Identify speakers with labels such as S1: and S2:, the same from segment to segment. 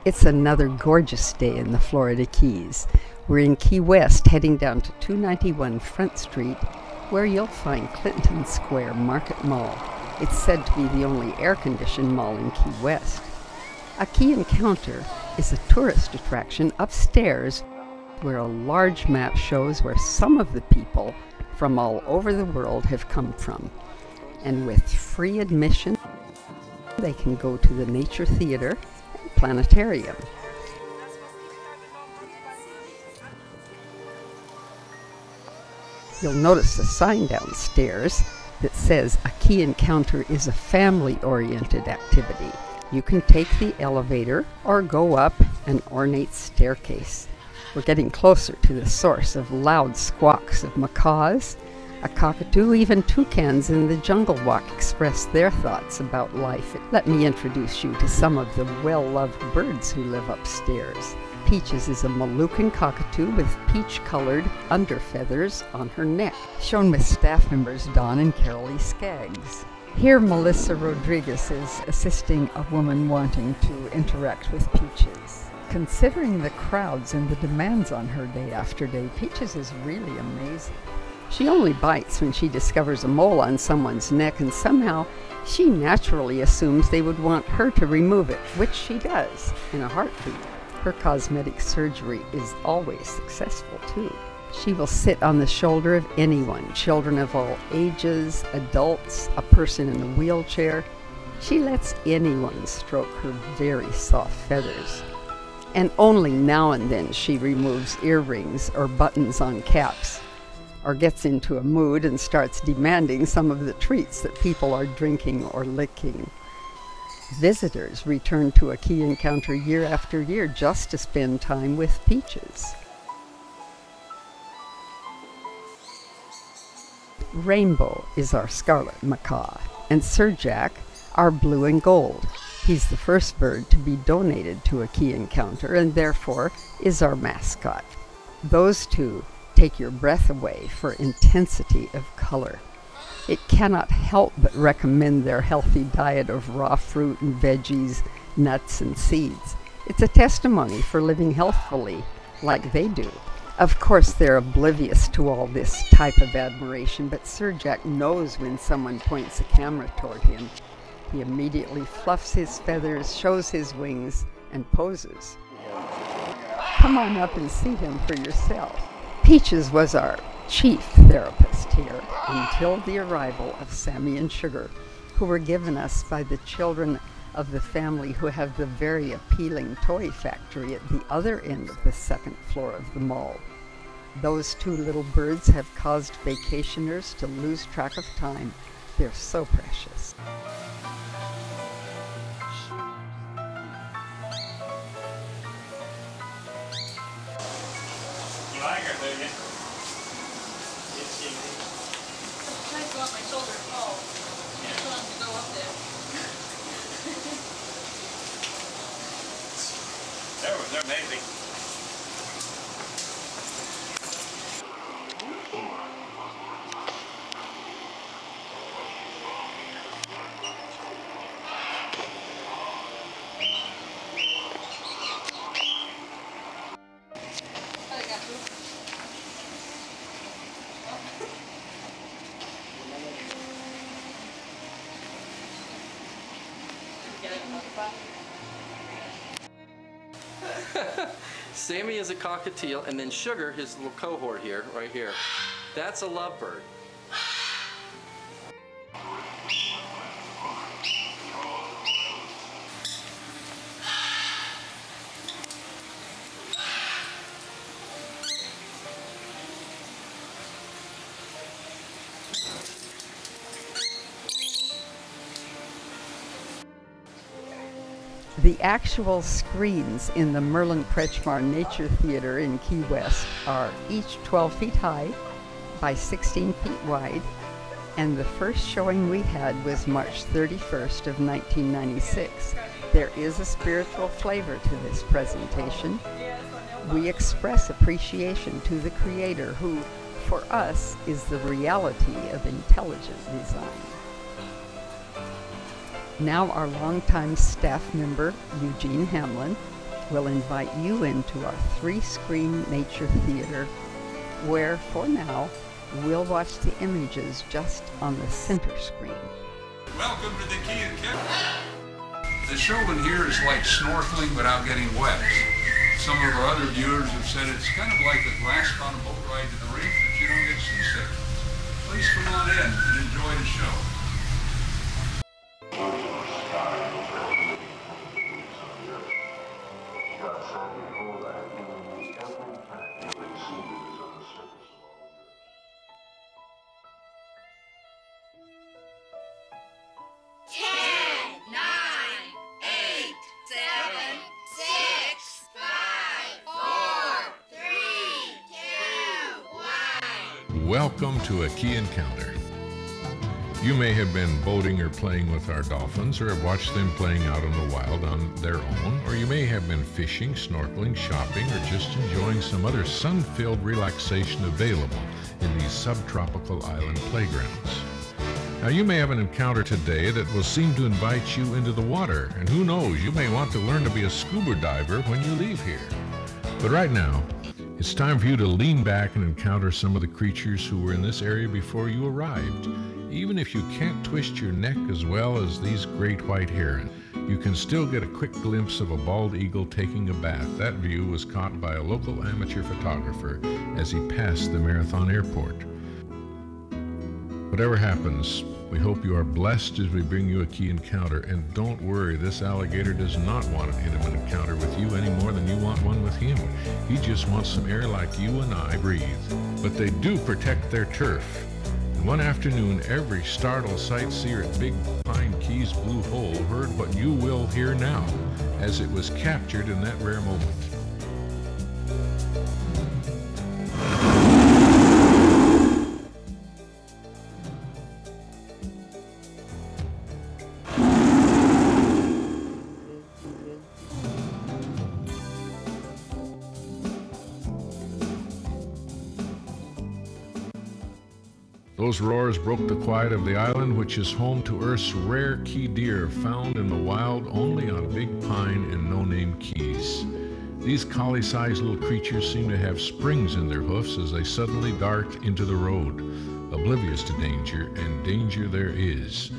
S1: It's another gorgeous day in the Florida Keys. We're in Key West, heading down to 291 Front Street, where you'll find Clinton Square Market Mall. It's said to be the only air-conditioned mall in Key West. A Key Encounter is a tourist attraction upstairs where a large map shows where some of the people from all over the world have come from. And with free admission, they can go to the Nature Theater and Planetarium. You'll notice a sign downstairs that says a Key Encounter is a family-oriented activity. You can take the elevator or go up an ornate staircase. We're getting closer to the source of loud squawks of macaws. A cockatoo, even toucans in the jungle walk express their thoughts about life. Let me introduce you to some of the well-loved birds who live upstairs. Peaches is a Moluccan cockatoo with peach-colored underfeathers on her neck, shown with staff members Don and Carolee Skaggs. Here Melissa Rodriguez is assisting a woman wanting to interact with Peaches. Considering the crowds and the demands on her day after day, Peaches is really amazing. She only bites when she discovers a mole on someone's neck, and somehow she naturally assumes they would want her to remove it, which she does in a heartbeat. Her cosmetic surgery is always successful too. She will sit on the shoulder of anyone, children of all ages, adults, a person in a wheelchair. She lets anyone stroke her very soft feathers. And only now and then she removes earrings or buttons on caps, or gets into a mood and starts demanding some of the treats that people are drinking or licking. Visitors return to a Key Encounter year after year just to spend time with Peaches. Rainbow is our scarlet macaw, and Sir Jack, our blue and gold. He's the first bird to be donated to a Key Encounter and therefore is our mascot. Those two take your breath away for intensity of color. It cannot help but recommend their healthy diet of raw fruit and veggies, nuts and seeds. It's a testimony for living healthfully like they do. Of course, they're oblivious to all this type of admiration, but Sir Jack knows when someone points a camera toward him. He immediately fluffs his feathers, shows his wings, and poses. Come on up and see him for yourself. Peaches was our chief therapist here until the arrival of Sammy and Sugar, who were given us by the children of the family who have the very appealing toy factory at the other end of the second floor of the mall. Those two little birds have caused vacationers to lose track of time. They're so precious.
S2: You like her, do you?
S3: I go up my shoulder and fall. Yeah. I want to go up there.
S2: They're amazing.
S4: Sammy is a cockatiel, and then Sugar, his little cohort here, right here, that's a lovebird.
S1: The actual screens in the Merlin Kretschmar Nature Theater in Key West are each 12 feet high by 16 feet wide, and the first showing we had was March 31st of 1996. There is a spiritual flavor to this presentation. We express appreciation to the Creator, who, for us, is the reality of intelligent design. Now our longtime staff member, Eugene Hamlin, we'll invite you into our 3-screen nature theater, where, for now, we'll watch the images just on the center screen.
S5: Welcome to the Key and Kevin. The show in here is like snorkeling without getting wet. Some of our other viewers have said it's kind of like a glass on a boat ride to the reef, but you don't get seasick. Please come on in and enjoy the show.
S6: Welcome to a Key Encounter. You may have been boating or playing with our dolphins, or have watched them playing out in the wild on their own, or you may have been fishing, snorkeling, shopping, or just enjoying some other sun-filled relaxation available in these subtropical island playgrounds. Now, you may have an encounter today that will seem to invite you into the water, and who knows, you may want to learn to be a scuba diver when you leave here. But right now, it's time for you to lean back and encounter some of the creatures who were in this area before you arrived. Even if you can't twist your neck as well as these great white heron, you can still get a quick glimpse of a bald eagle taking a bath. That view was caught by a local amateur photographer as he passed the Marathon Airport. Whatever happens, we hope you are blessed as we bring you a Key Encounter, and don't worry, this alligator does not want an intimate encounter with you any more than you want one with him. He just wants some air like you and I breathe. But they do protect their turf. And one afternoon, every startled sightseer at Big Pine Key's Blue Hole heard what you will hear now, as it was captured in that rare moment. Those roars broke the quiet of the island, which is home to Earth's rare key deer found in the wild only on Big Pine and No Name Keys. These collie-sized little creatures seem to have springs in their hoofs as they suddenly dart into the road, oblivious to danger, and danger there is.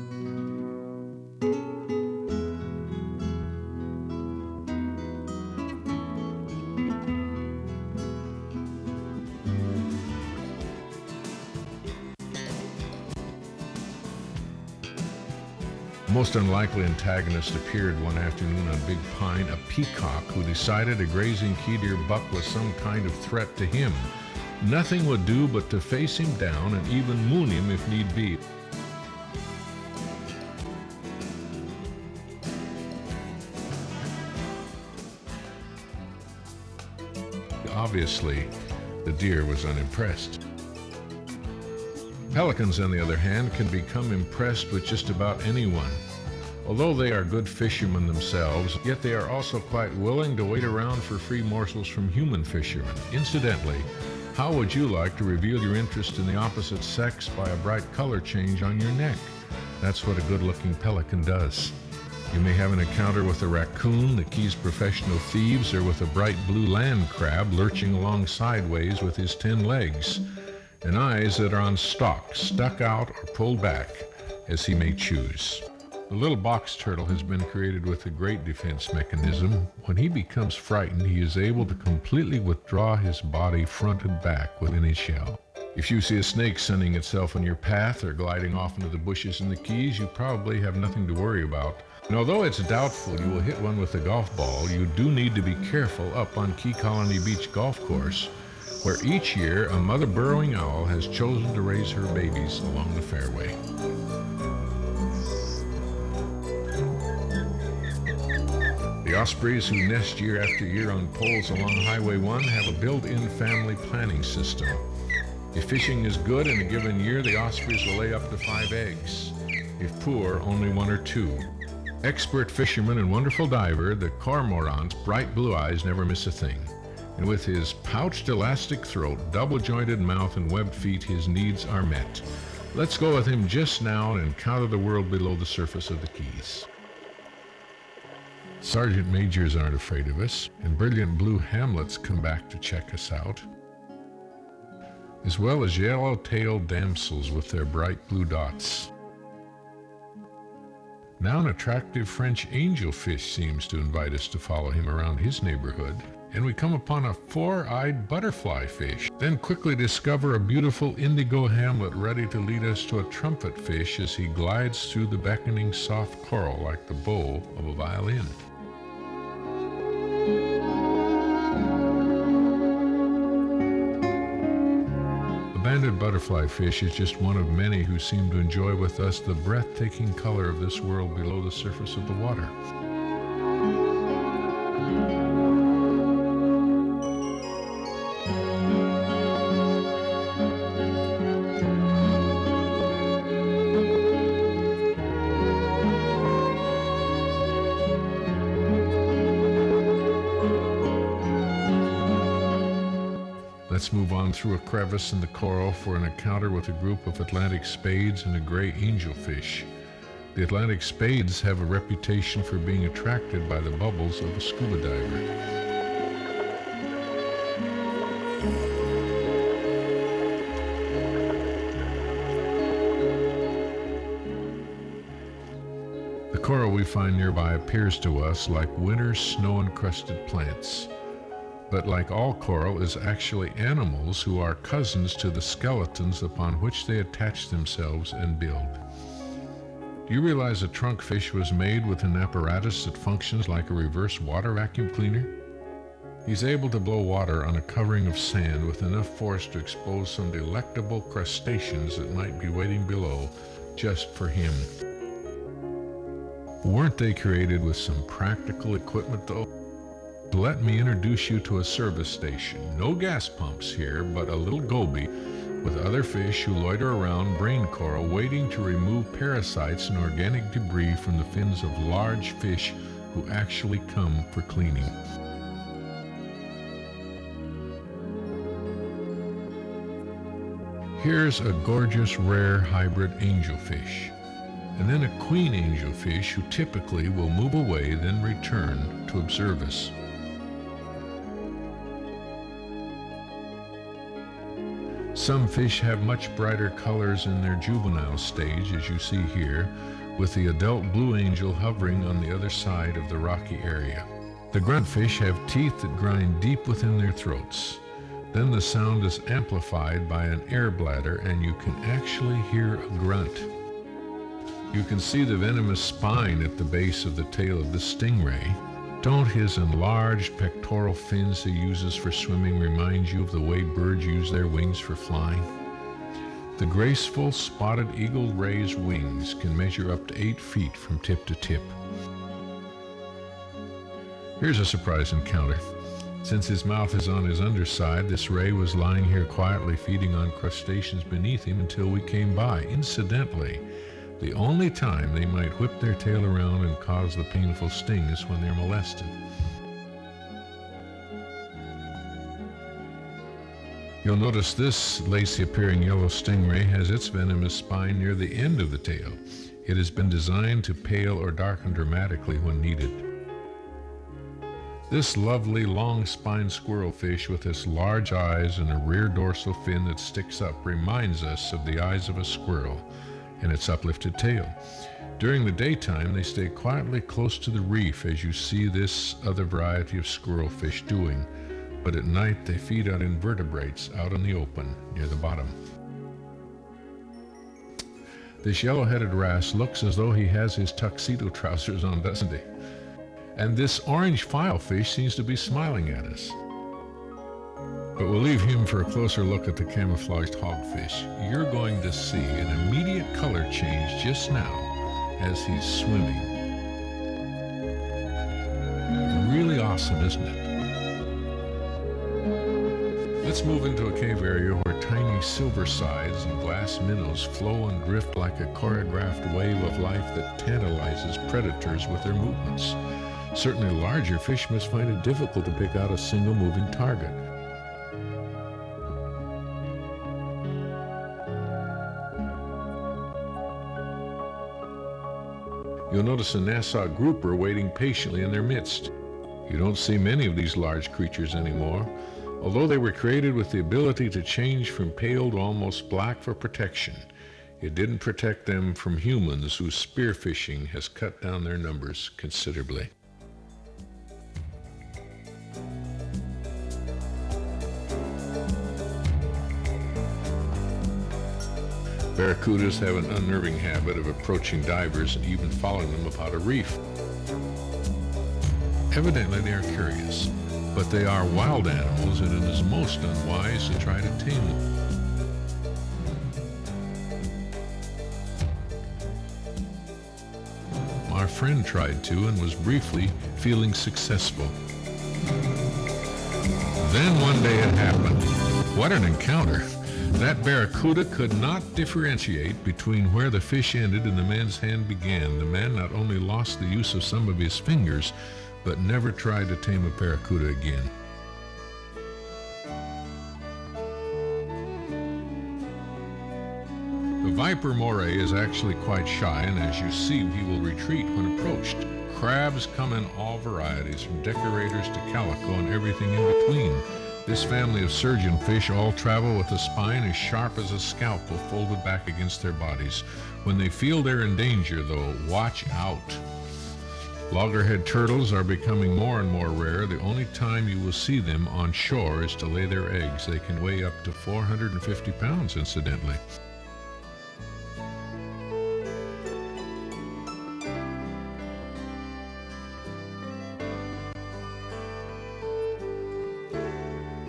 S6: A most unlikely antagonist appeared one afternoon on Big Pine, a peacock who decided a grazing key deer buck was some kind of threat to him. Nothing would do but to face him down and even moon him if need be. Obviously, the deer was unimpressed. Pelicans, on the other hand, can become impressed with just about anyone. Although they are good fishermen themselves, yet they are also quite willing to wait around for free morsels from human fishermen. Incidentally, how would you like to reveal your interest in the opposite sex by a bright color change on your neck? That's what a good-looking pelican does. You may have an encounter with a raccoon, the Key's professional thieves, or with a bright blue land crab lurching along sideways with his 10 legs, and eyes that are on stalk, stuck out or pulled back, as he may choose. The little box turtle has been created with a great defense mechanism. When he becomes frightened, he is able to completely withdraw his body front and back within his shell. If you see a snake sunning itself on your path or gliding off into the bushes in the Keys, you probably have nothing to worry about. And although it's doubtful you will hit one with a golf ball, you do need to be careful up on Key Colony Beach Golf Course, where each year a mother burrowing owl has chosen to raise her babies along the fairway. The ospreys who nest year after year on poles along Highway 1 have a built-in family planning system. If fishing is good in a given year, the ospreys will lay up to 5 eggs. If poor, only 1 or 2. Expert fisherman and wonderful diver, the cormorant's bright blue eyes never miss a thing. And with his pouched elastic throat, double-jointed mouth, and webbed feet, his needs are met. Let's go with him just now and encounter the world below the surface of the Keys. Sergeant Majors aren't afraid of us, and brilliant blue hamlets come back to check us out, as well as yellow-tailed damsels with their bright blue dots. Now an attractive French angelfish seems to invite us to follow him around his neighborhood, and we come upon a four-eyed butterfly fish, then quickly discover a beautiful indigo hamlet ready to lead us to a trumpet fish as he glides through the beckoning soft coral like the bow of a violin. The banded butterfly fish is just one of many who seem to enjoy with us the breathtaking color of this world below the surface of the water. Let's move on through a crevice in the coral for an encounter with a group of Atlantic spades and a gray angelfish. The Atlantic spades have a reputation for being attracted by the bubbles of a scuba diver. The coral we find nearby appears to us like winter snow-encrusted plants. But like all coral, is actually animals who are cousins to the skeletons upon which they attach themselves and build. Do you realize a trunkfish was made with an apparatus that functions like a reverse water vacuum cleaner? He's able to blow water on a covering of sand with enough force to expose some delectable crustaceans that might be waiting below just for him. Weren't they created with some practical equipment though? Let me introduce you to a service station. No gas pumps here, but a little goby with other fish who loiter around brain coral waiting to remove parasites and organic debris from the fins of large fish who actually come for cleaning. Here's a gorgeous rare hybrid angelfish, and then a queen angelfish who typically will move away then return to observe us. Some fish have much brighter colors in their juvenile stage, as you see here, with the adult blue angel hovering on the other side of the rocky area. The gruntfish have teeth that grind deep within their throats. Then the sound is amplified by an air bladder and you can actually hear a grunt. You can see the venomous spine at the base of the tail of the stingray. Don't his enlarged pectoral fins he uses for swimming remind you of the way birds use their wings for flying? The graceful spotted eagle ray's wings can measure up to 8 feet from tip to tip. Here's a surprise encounter. Since his mouth is on his underside, this ray was lying here quietly feeding on crustaceans beneath him until we came by. Incidentally, the only time they might whip their tail around and cause the painful sting is when they're molested. You'll notice this lacy-appearing yellow stingray has its venomous spine near the end of the tail. It has been designed to pale or darken dramatically when needed. This lovely long-spined squirrelfish with its large eyes and a rear dorsal fin that sticks up reminds us of the eyes of a squirrel and its uplifted tail. During the daytime, they stay quietly close to the reef, as you see this other variety of squirrelfish doing, but at night they feed on invertebrates out in the open near the bottom. This yellow-headed wrasse looks as though he has his tuxedo trousers on, doesn't he? And this orange filefish seems to be smiling at us. But we'll leave him for a closer look at the camouflaged hogfish. You're going to see an immediate color change just now as he's swimming. Really awesome, isn't it? Let's move into a cave area where tiny silver sides and glass minnows flow and drift like a choreographed wave of life that tantalizes predators with their movements. Certainly larger fish must find it difficult to pick out a single moving target. You'll notice a Nassau grouper waiting patiently in their midst. You don't see many of these large creatures anymore, although they were created with the ability to change from pale to almost black for protection. It didn't protect them from humans whose spearfishing has cut down their numbers considerably. Barracudas have an unnerving habit of approaching divers and even following them about a reef. Evidently they are curious, but they are wild animals and it is most unwise to try to tame them. Our friend tried to and was briefly feeling successful. Then one day it happened. What an encounter! That barracuda could not differentiate between where the fish ended and the man's hand began. The man not only lost the use of some of his fingers, but never tried to tame a barracuda again. The viper moray is actually quite shy, and as you see, he will retreat when approached. Crabs come in all varieties, from decorators to calico and everything in between. This family of surgeon fish all travel with a spine as sharp as a scalpel folded back against their bodies. When they feel they're in danger, though, watch out. Loggerhead turtles are becoming more and more rare. The only time you will see them on shore is to lay their eggs. They can weigh up to 450 pounds, incidentally.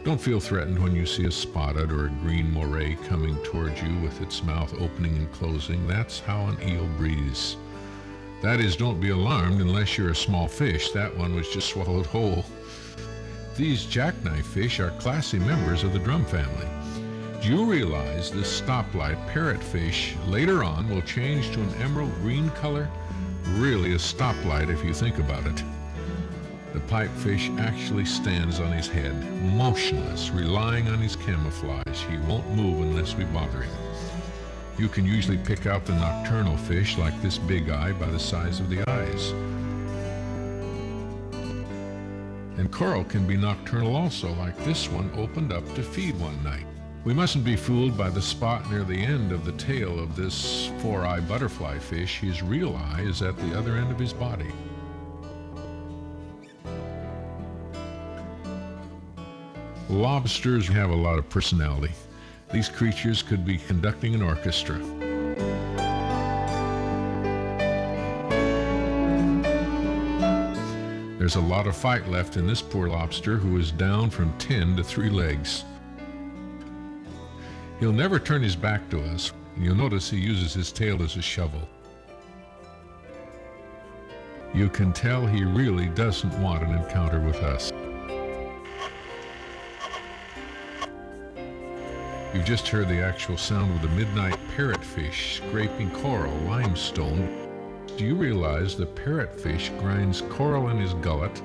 S6: Don't feel threatened when you see a spotted or a green moray coming towards you with its mouth opening and closing. That's how an eel breathes. That is, don't be alarmed unless you're a small fish. That one was just swallowed whole. These jackknife fish are classy members of the drum family. Do you realize this stoplight parrotfish later on will change to an emerald green color? Really a stoplight if you think about it. The pipefish actually stands on his head, motionless, relying on his camouflage. He won't move unless we bother him. You can usually pick out the nocturnal fish like this big eye by the size of the eyes. And coral can be nocturnal also, like this one opened up to feed one night. We mustn't be fooled by the spot near the end of the tail of this four-eye butterfly fish. His real eye is at the other end of his body. Lobsters have a lot of personality. These creatures could be conducting an orchestra. There's a lot of fight left in this poor lobster who is down from 10 to 3 legs. He'll never turn his back to us, and you'll notice he uses his tail as a shovel. You can tell he really doesn't want an encounter with us. You've just heard the actual sound of the midnight parrotfish scraping coral limestone. Do you realize the parrotfish grinds coral in his gullet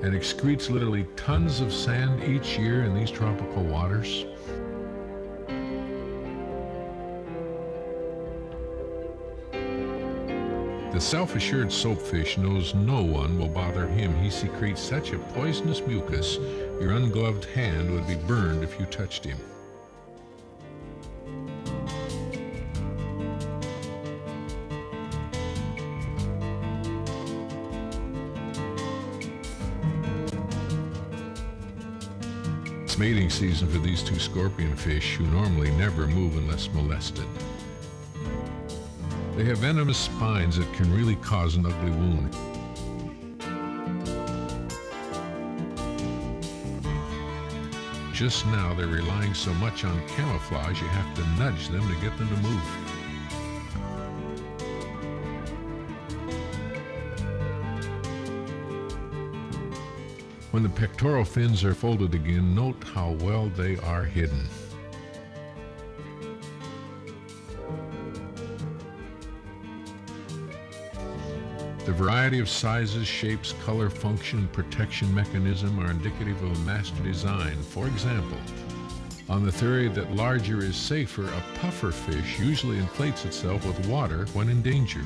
S6: and excretes literally tons of sand each year in these tropical waters? The self-assured soapfish knows no one will bother him. He secretes such a poisonous mucus, your ungloved hand would be burned if you touched him. It's mating season for these two scorpionfish who normally never move unless molested. They have venomous spines that can really cause an ugly wound. Just now they're relying so much on camouflage you have to nudge them to get them to move. When the pectoral fins are folded again, note how well they are hidden. The variety of sizes, shapes, color, function, and protection mechanism are indicative of a master design. For example, on the theory that larger is safer, a puffer fish usually inflates itself with water when in danger.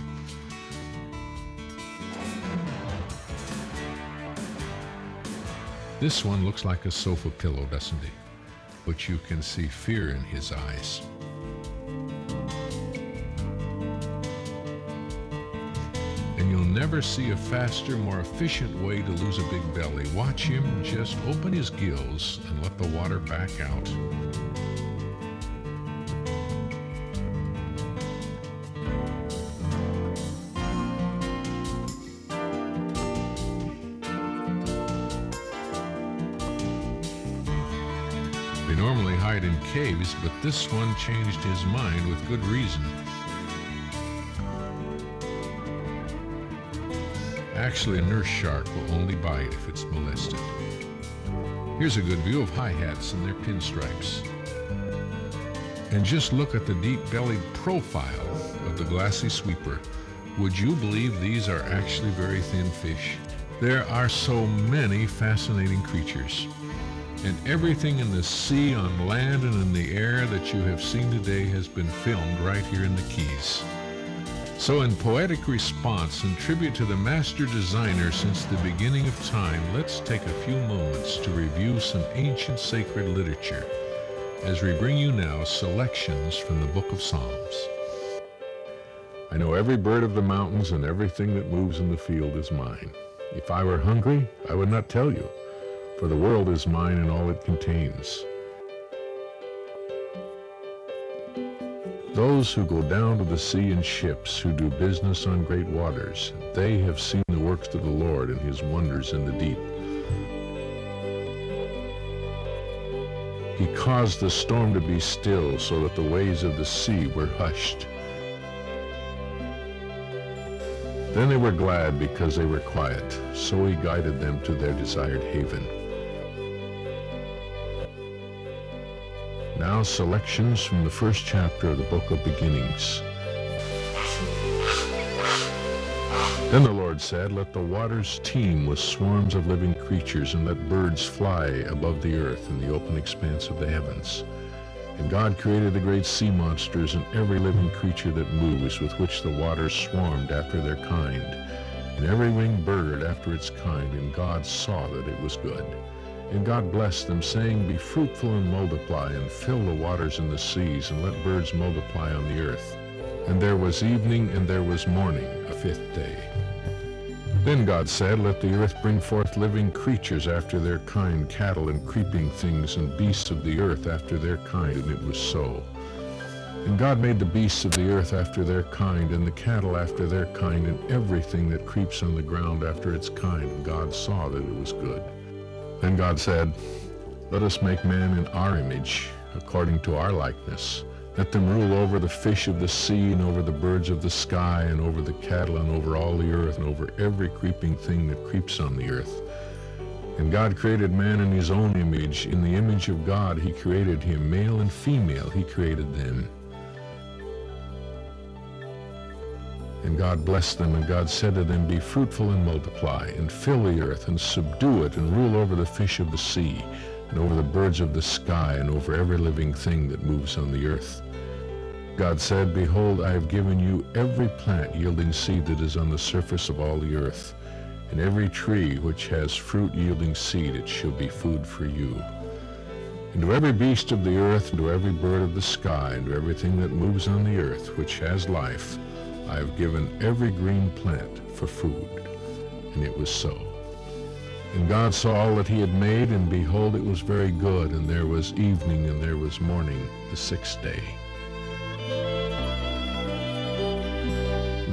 S6: This one looks like a sofa pillow, doesn't he? But you can see fear in his eyes. And you'll never see a faster, more efficient way to lose a big belly. Watch him just open his gills and let the water back out. They normally hide in caves, but this one changed his mind with good reason. Actually, a nurse shark will only bite if it's molested. Here's a good view of hi-hats and their pinstripes. And just look at the deep-bellied profile of the glassy sweeper. Would you believe these are actually very thin fish? There are so many fascinating creatures. And everything in the sea, on land, and in the air that you have seen today has been filmed right here in the Keys. So in poetic response and tribute to the master designer since the beginning of time, let's take a few moments to review some ancient sacred literature as we bring you now selections from the Book of Psalms. I know every bird of the mountains and everything that moves in the field is mine. If I were hungry, I would not tell you, for the world is mine and all it contains. Those who go down to the sea in ships, who do business on great waters, they have seen the works of the Lord and his wonders in the deep. He caused the storm to be still, so that the waves of the sea were hushed. Then they were glad because they were quiet, so he guided them to their desired haven. Now selections from the first chapter of the Book of Beginnings. Then the Lord said, "Let the waters teem with swarms of living creatures, and let birds fly above the earth in the open expanse of the heavens." And God created the great sea monsters and every living creature that moves, with which the waters swarmed after their kind, and every winged bird after its kind. And God saw that it was good. And God blessed them, saying, "Be fruitful and multiply, and fill the waters in the seas, and let birds multiply on the earth." And there was evening and there was morning, a fifth day. Then God said, "Let the earth bring forth living creatures after their kind, cattle and creeping things, and beasts of the earth after their kind." And it was so. And God made the beasts of the earth after their kind, and the cattle after their kind, and everything that creeps on the ground after its kind. And God saw that it was good. Then God said, "Let us make man in our image, according to our likeness. Let them rule over the fish of the sea, and over the birds of the sky, and over the cattle, and over all the earth, and over every creeping thing that creeps on the earth." And God created man in his own image. In the image of God he created him, male and female he created them. And God blessed them, and God said to them, "Be fruitful and multiply, and fill the earth, and subdue it, and rule over the fish of the sea, and over the birds of the sky, and over every living thing that moves on the earth." God said, "Behold, I have given you every plant yielding seed that is on the surface of all the earth, and every tree which has fruit yielding seed, it shall be food for you. And to every beast of the earth, and to every bird of the sky, and to everything that moves on the earth, which has life, I have given every green plant for food." And it was so. And God saw all that he had made, and behold, it was very good. And there was evening and there was morning, the sixth day.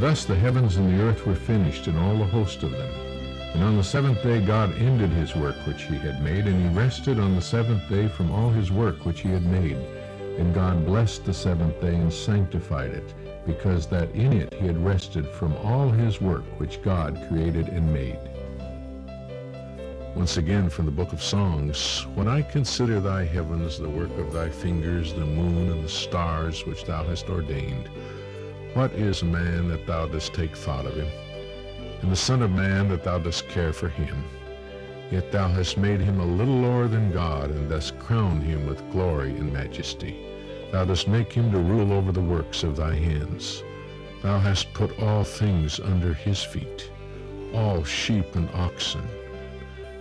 S6: Thus the heavens and the earth were finished, and all the host of them. And on the seventh day God ended his work which he had made, and he rested on the seventh day from all his work which he had made. And God blessed the seventh day and sanctified it, because that in it he had rested from all his work which God created and made. Once again from the Book of Songs. When I consider thy heavens, the work of thy fingers, the moon and the stars which thou hast ordained, what is man that thou dost take thought of him, and the son of man that thou dost care for him? Yet thou hast made him a little lower than God, and dost crown him with glory and majesty. Thou dost make him to rule over the works of thy hands. Thou hast put all things under his feet, all sheep and oxen,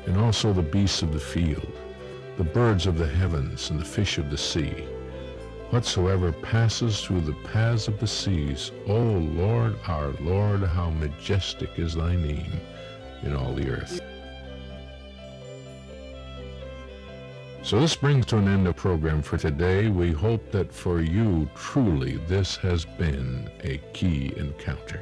S6: and also the beasts of the field, the birds of the heavens, and the fish of the sea. Whatsoever passes through the paths of the seas, O Lord, our Lord, how majestic is thy name in all the earth. So this brings to an end the program for today. We hope that for you, truly, this has been a key encounter.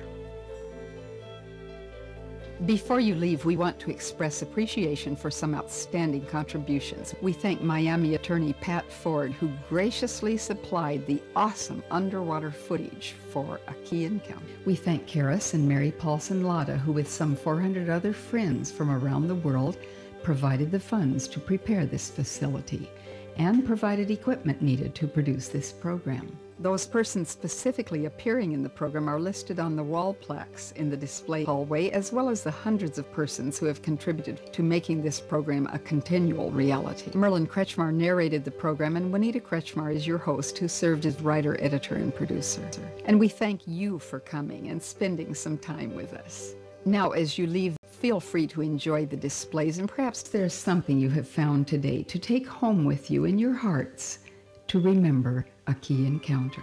S1: Before you leave, we want to express appreciation for some outstanding contributions. We thank Miami attorney Pat Ford, who graciously supplied the awesome underwater footage for A Key Encounter. We thank Karis and Mary Paulson Lada, who with some 400 other friends from around the world provided the funds to prepare this facility and provided equipment needed to produce this program. Those persons specifically appearing in the program are listed on the wall plaques in the display hallway, as well as the hundreds of persons who have contributed to making this program a continual reality. Merlin Kretschmar narrated the program, and Juanita Kretschmar is your host, who served as writer, editor, and producer. And we thank you for coming and spending some time with us. Now, as you leave, feel free to enjoy the displays, and perhaps there's something you have found today to take home with you in your hearts to remember a key encounter.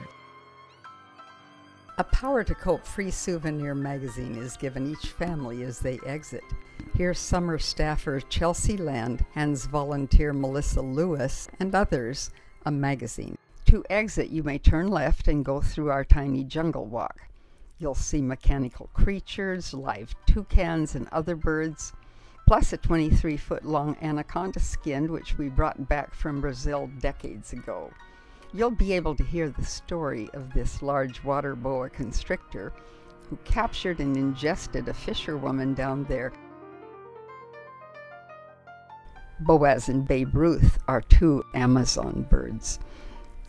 S1: A Power to Cope free souvenir magazine is given each family as they exit. Here, summer staffer Chelsea Land hands volunteer Melissa Lewis and others a magazine. To exit, you may turn left and go through our tiny jungle walk. You'll see mechanical creatures, live toucans, and other birds, plus a 23-foot-long anaconda skin, which we brought back from Brazil decades ago. You'll be able to hear the story of this large water boa constrictor who captured and ingested a fisherwoman down there. Boaz and Babe Ruth are two Amazon birds.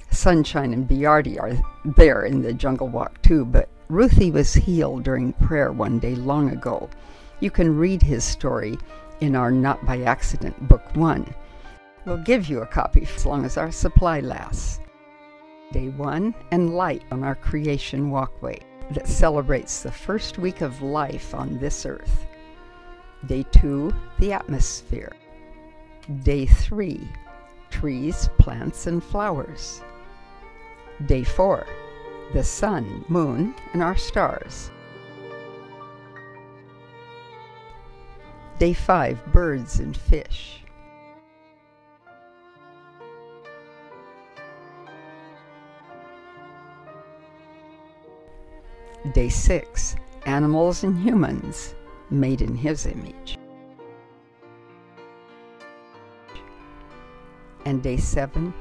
S1: Sunshine and Biardi are there in the jungle walk too, but Ruthie was healed during prayer one day long ago. You can read his story in our Not by Accident Book 1. We'll give you a copy as long as our supply lasts. Day 1, and light on our creation walkway that celebrates the first week of life on this earth. Day 2, the atmosphere. Day 3, trees, plants, and flowers. Day 4, the sun, moon, and our stars. Day 5, birds and fish. Day 6, animals and humans, made in His image. And Day 7,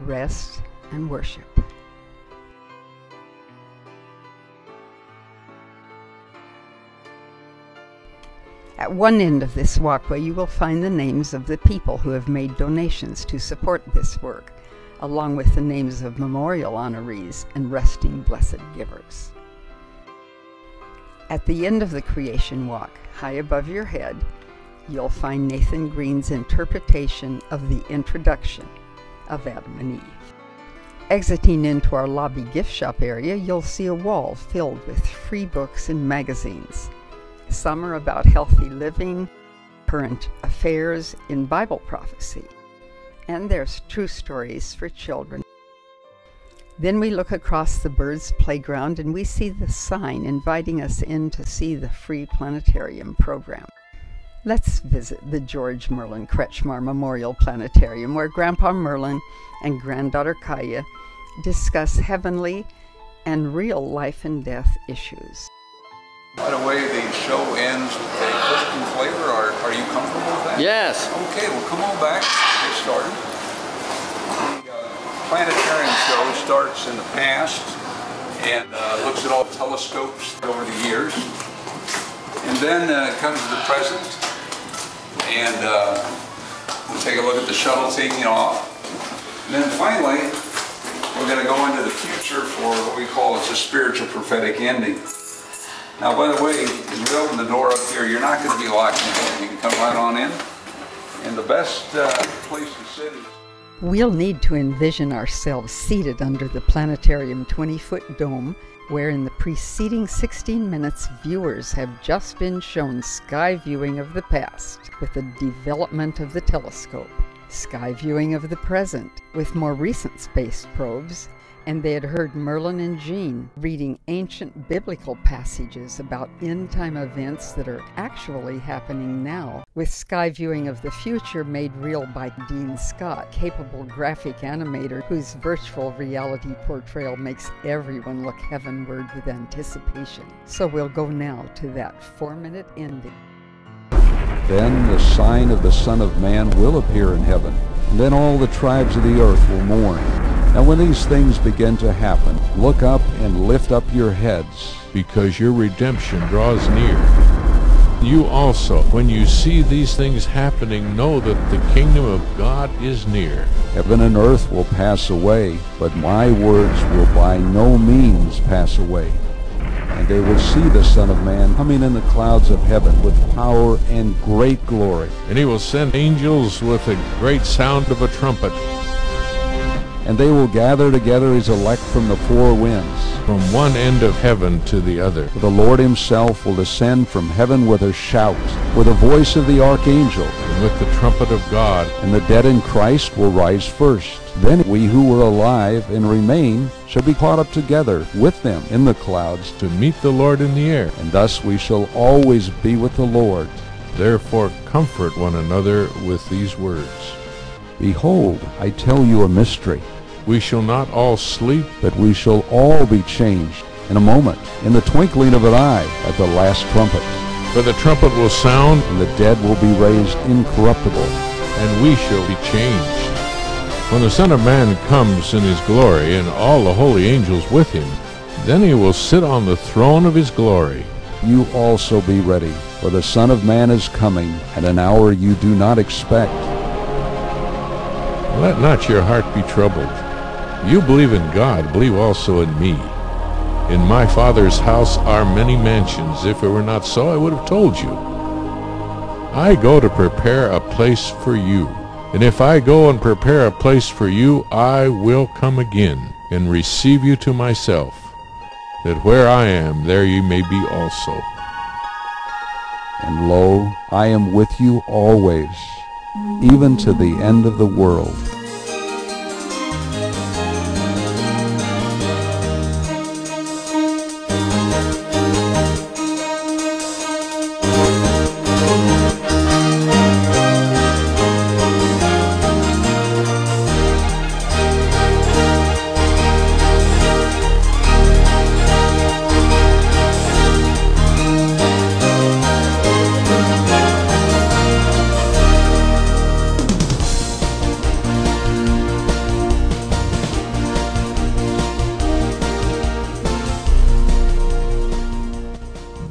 S1: rest and worship. At one end of this walkway, you will find the names of the people who have made donations to support this work, along with the names of memorial honorees and resting blessed givers. At the end of the creation walk, high above your head, you'll find Nathan Green's interpretation of the introduction of Adam and Eve. Exiting into our lobby gift shop area, you'll see a wall filled with free books and magazines. Some are about healthy living, current affairs, in Bible prophecy, and there's true stories for children. Then we look across the birds' playground and we see the sign inviting us in to see the free planetarium program. Let's visit the George Merlin Kretschmar Memorial Planetarium, where Grandpa Merlin and granddaughter Kaya discuss heavenly and real life and death issues.
S5: By the way, the show ends with a Christian flavor. Are you comfortable with that?
S4: Yes.
S5: Okay, well come on back, get started. The planetarium show starts in the past and looks at all the telescopes over the years. And then comes to the present, and we'll take a look at the shuttle taking off. And then finally, we're going to go into the future for what we call as a spiritual prophetic ending. Now, by the way, as we open the door up here, you're not going to be locked in. You can come right on in. And the best place to sit is
S1: We'll need to envision ourselves seated under the planetarium 20-foot dome, where in the preceding 16 minutes viewers have just been shown sky viewing of the past with the development of the telescope, sky viewing of the present with more recent space probes, and they had heard Merlin and Jean reading ancient biblical passages about end-time events that are actually happening now, with sky viewing of the future made real by Dean Scott, capable graphic animator whose virtual reality portrayal makes everyone look heavenward with anticipation. So we'll go now to that 4-minute ending.
S7: Then the sign of the Son of Man will appear in heaven, and then all the tribes of the earth will mourn. Now when these things begin to happen, look up and lift up your heads,
S6: because your redemption draws near. You also, when you see these things happening, know that the kingdom of God is near.
S7: Heaven and earth will pass away, but my words will by no means pass away. And they will see the Son of Man coming in the clouds of heaven with power and great glory.
S6: And he will send angels with a great sound of a trumpet.
S7: And they will gather together his elect from the four winds,
S6: from one end of heaven to the other.
S7: For the Lord himself will descend from heaven with a shout, with the voice of the archangel,
S6: and with the trumpet of God.
S7: And the dead in Christ will rise first. Then we who are alive and remain shall be caught up together with them in the clouds
S6: to meet the Lord in the air.
S7: And thus we shall always be with the Lord.
S6: Therefore comfort one another with these words.
S7: Behold, I tell you a mystery.
S6: We shall not all sleep,
S7: but we shall all be changed in a moment, in the twinkling of an eye, at the last trumpet.
S6: For the trumpet will sound,
S7: and the dead will be raised incorruptible,
S6: and we shall be changed. When the Son of Man comes in his glory, and all the holy angels with him, then he will sit on the throne of his glory.
S7: You also be ready, for the Son of Man is coming at an hour you do not expect.
S6: Let not your heart be troubled. You believe in God, believe also in me. In my Father's house are many mansions. If it were not so, I would have told you. I go to prepare a place for you. And if I go and prepare a place for you, I will come again and receive you to myself, that where I am, there you may be also.
S7: And lo, I am with you always, even to the end of the world.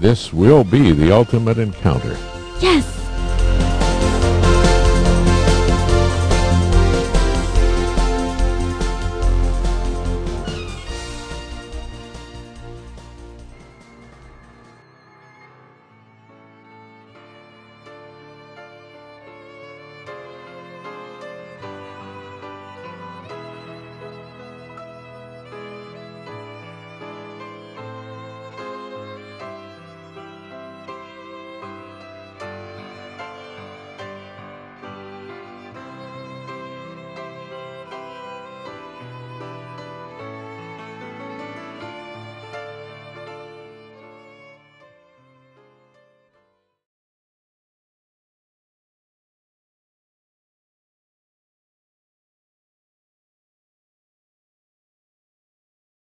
S6: This will be the ultimate encounter.
S8: Yes!